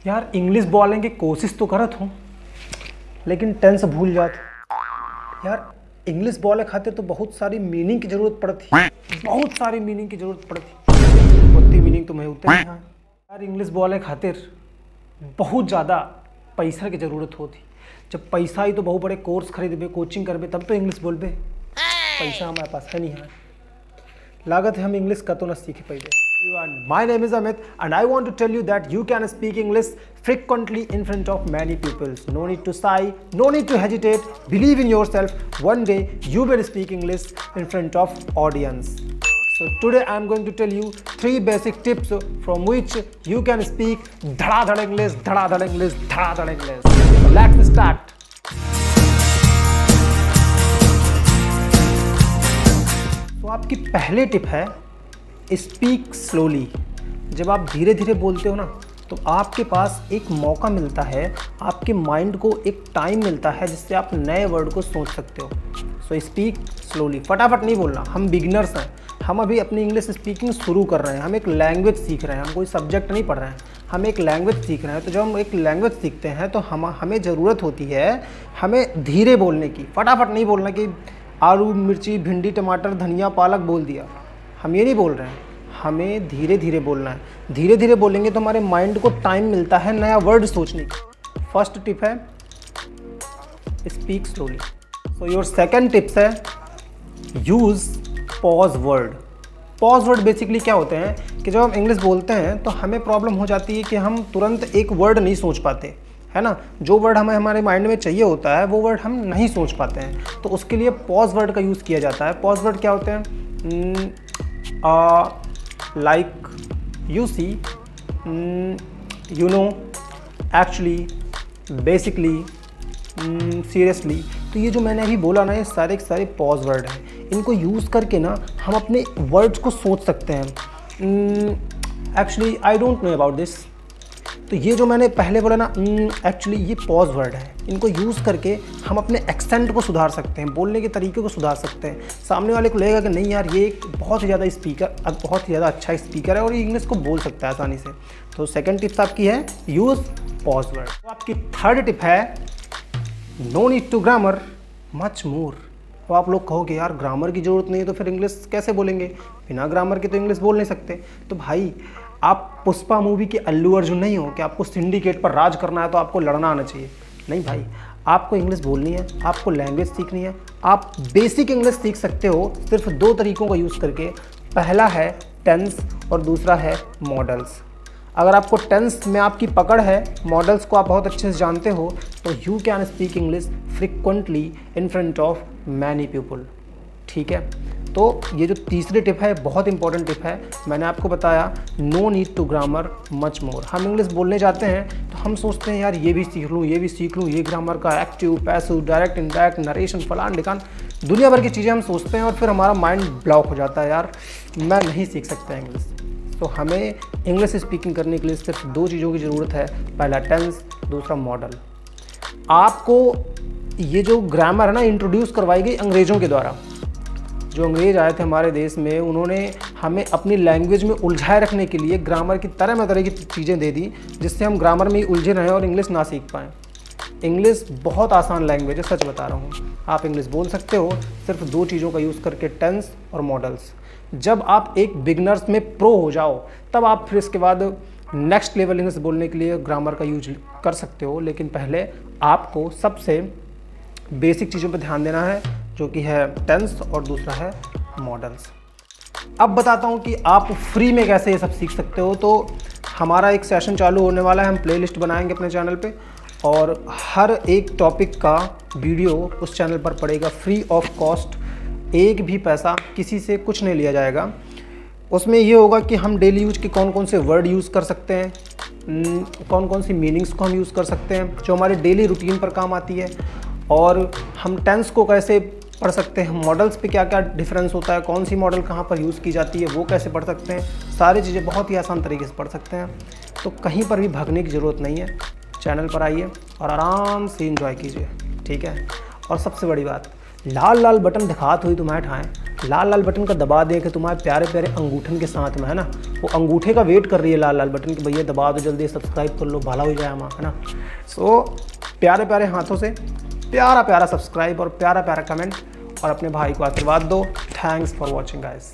यार इंग्लिश बोलने की कोशिश तो करत हूँ लेकिन टेंस भूल जात। यार इंग्लिश बोले खातिर तो बहुत सारी मीनिंग की जरूरत पड़ती, बहुत सारी मीनिंग की जरूरत पड़ती। उतनी मीनिंग तो मैं होते नहीं। हाँ यार इंग्लिश बोले खातिर बहुत ज़्यादा पैसा की जरूरत होती। जब पैसा ही तो बहुत बड़े कोर्स खरीदबे, कोचिंग करबे तब तो इंग्लिश बोलबे। पैसा हमारे पास है नहीं है, लागत है हम इंग्लिश का तो न सीख पाइबे। My name is Amit and I want to tell you that you can speak English frequently in front of many people. No need to sigh, no need to hesitate. Believe in yourself. One day you will speak English in front of audience. So today I am going to tell you 3 basic tips from which you can speak dhada English, dhada English, dhada English. So let's start. तो आपकी पहली tip है speak slowly. जब आप धीरे धीरे बोलते हो ना तो आपके पास एक मौका मिलता है, आपके माइंड को एक टाइम मिलता है जिससे आप नए वर्ड को सोच सकते हो। सो स्पीक स्लोली, फटाफट नहीं बोलना। हम बिगिनर्स हैं, हम अभी अपनी इंग्लिश स्पीकिंग शुरू कर रहे हैं, हम एक लैंग्वेज सीख रहे हैं, हम कोई सब्जेक्ट नहीं पढ़ रहे हैं, हम एक लैंग्वेज सीख रहे हैं। तो जब हम एक लैंग्वेज सीखते हैं तो हमें ज़रूरत होती है हमें धीरे बोलने की। फटाफट नहीं बोलना कि आलू मिर्ची भिंडी टमाटर धनिया पालक बोल दिया, हम ये नहीं बोल रहे हैं। हमें धीरे धीरे बोलना है। धीरे धीरे बोलेंगे तो हमारे माइंड को टाइम मिलता है नया वर्ड सोचने की। फर्स्ट टिप है speak slowly. So your second tips है use pause word. Pause word basically क्या होते हैं कि जब हम इंग्लिश बोलते हैं तो हमें प्रॉब्लम हो जाती है कि हम तुरंत एक वर्ड नहीं सोच पाते, है ना। जो वर्ड हमें हमारे माइंड में चाहिए होता है वो वर्ड हम नहीं सोच पाते हैं। तो उसके लिए पॉज वर्ड का यूज़ किया जाता है। पॉज वर्ड क्या होते हैं? Like, you see, you know, actually, basically, seriously. तो ये जो मैंने अभी बोला ना ये सारे के सारे पॉज वर्ड हैं। इनको यूज़ करके ना हम अपने वर्ड्स को सोच सकते हैं। Actually I don't know about this. तो ये जो मैंने पहले बोला ना एक्चुअली ये पॉज वर्ड है। इनको यूज़ करके हम अपने एक्सेंट को सुधार सकते हैं, बोलने के तरीके को सुधार सकते हैं। सामने वाले को लगेगा कि नहीं यार ये एक बहुत ही ज़्यादा अच्छा स्पीकर है और ये इंग्लिश को बोल सकता है आसानी से। तो सेकंड टिप्स आपकी है यूज़ पॉज वर्ड। तो आपकी थर्ड टिप है no need to grammar much more. तो आप लोग कहोगे यार ग्रामर की ज़रूरत नहीं है तो फिर इंग्लिश कैसे बोलेंगे? बिना ग्रामर के तो इंग्लिश बोल नहीं सकते। तो भाई आप पुष्पा मूवी के अल्लू अर्जुन नहीं हो कि आपको सिंडिकेट पर राज करना है तो आपको लड़ना आना चाहिए। नहीं भाई, आपको इंग्लिश बोलनी है, आपको लैंग्वेज सीखनी है। आप बेसिक इंग्लिश सीख सकते हो सिर्फ 2 तरीकों का यूज़ करके। पहला है टेंस और दूसरा है मॉडल्स। अगर आपको टेंस में आपकी पकड़ है, मॉडल्स को आप बहुत अच्छे से जानते हो, तो you can speak English frequently in front of many people. ठीक है, तो ये जो तीसरी टिप है बहुत इंपॉर्टेंट टिप है। मैंने आपको बताया no need to grammar much more. हम इंग्लिश बोलने जाते हैं तो हम सोचते हैं यार ये भी सीख लूँ, ये भी सीख लूँ, ये ग्रामर का active, passive, direct, indirect, narration, फलान ढिकान, दुनिया भर की चीज़ें हम सोचते हैं और फिर हमारा माइंड ब्लॉक हो जाता है। यार मैं नहीं सीख सकता इंग्लिश। तो हमें इंग्लिश स्पीकिंग करने के लिए सिर्फ 2 चीज़ों की ज़रूरत है। पहला टेंस, दूसरा मॉडल। आपको ये जो ग्रामर है ना इंट्रोड्यूस करवाई गई अंग्रेज़ों के द्वारा। जो अंग्रेज़ आए थे हमारे देश में उन्होंने हमें अपनी लैंग्वेज में उलझाए रखने के लिए ग्रामर की तरह की चीज़ें दे दी जिससे हम ग्रामर में ही उलझे रहें और इंग्लिश ना सीख पाएँ। इंग्लिश बहुत आसान लैंग्वेज है, सच बता रहा हूँ। आप इंग्लिश बोल सकते हो सिर्फ 2 चीज़ों का यूज़ करके, टेंस और मॉडल्स। जब आप एक बिगनर्स में प्रो हो जाओ तब आप फिर इसके बाद नेक्स्ट लेवल इंग्लिश बोलने के लिए ग्रामर का यूज कर सकते हो। लेकिन पहले आपको सबसे बेसिक चीज़ों पर ध्यान देना है जो कि है टेंस और दूसरा है मॉडल्स। अब बताता हूँ कि आप फ्री में कैसे ये सब सीख सकते हो। तो हमारा एक सेशन चालू होने वाला है, हम प्लेलिस्ट बनाएंगे अपने चैनल पे और हर एक टॉपिक का वीडियो उस चैनल पर पड़ेगा फ्री ऑफ कॉस्ट। एक भी पैसा किसी से कुछ नहीं लिया जाएगा। उसमें ये होगा कि हम डेली यूज के कौन कौन से वर्ड यूज़ कर सकते हैं, कौन कौन सी मीनिंग्स को हम यूज़ कर सकते हैं जो हमारे डेली रूटीन पर काम आती है, और हम टेंस को कैसे पढ़ सकते हैं, मॉडल्स पे क्या क्या डिफरेंस होता है, कौन सी मॉडल कहाँ पर यूज़ की जाती है वो कैसे पढ़ सकते हैं। सारी चीज़ें बहुत ही आसान तरीके से पढ़ सकते हैं। तो कहीं पर भी भागने की ज़रूरत नहीं है, चैनल पर आइए और आराम से एंजॉय कीजिए। ठीक है, और सबसे बड़ी बात, लाल लाल बटन दिखात हुई तुम्हारे ठाएँ, लाल लाल बटन का दबा दे कि तुम्हारे प्यारे प्यारे अंगूठन के साथ में, है ना, वो अंगूठे का वेट कर रही है लाल लाल बटन कि भैया दबा दो जल्दी, सब्सक्राइब कर लो, भला हो जाए हमारा, है ना। सो प्यारे प्यारे हाथों से प्यारा प्यारा सब्सक्राइब और प्यारा प्यारा कमेंट और अपने भाई को आशीर्वाद दो। Thanks for watching guys.